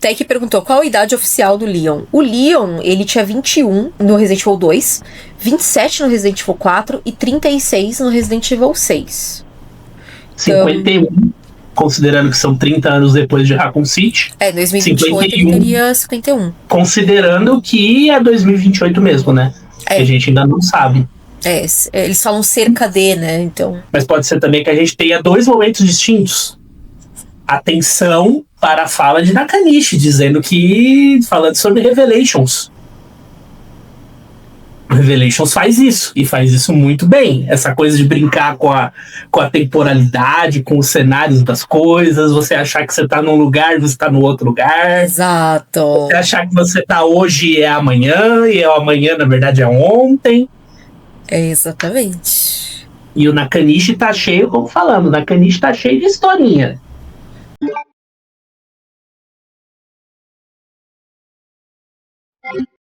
Tech perguntou qual a idade oficial do Leon. O Leon, ele tinha 21 no Resident Evil 2, 27 no Resident Evil 4 e 36 no Resident Evil 6. 51, considerando que são 30 anos depois de Raccoon City. Em 2028 ele teria 51. Considerando que é 2028 mesmo, né? Que a gente ainda não sabe. Eles falam cerca de, né? Então. Mas pode ser também que a gente tenha 2 momentos distintos. Atenção para a fala de Nakanishi, falando sobre Revelations. Revelations faz isso, e faz isso muito bem. Essa coisa de brincar com a temporalidade, com os cenários das coisas, você achar que você tá num lugar e você tá no outro lugar. Exato. Você achar que você tá hoje e é amanhã, e o amanhã, na verdade, é ontem. Exatamente. E o Nakanishi tá cheio, como falando, o Nakanishi tá cheio de historinha.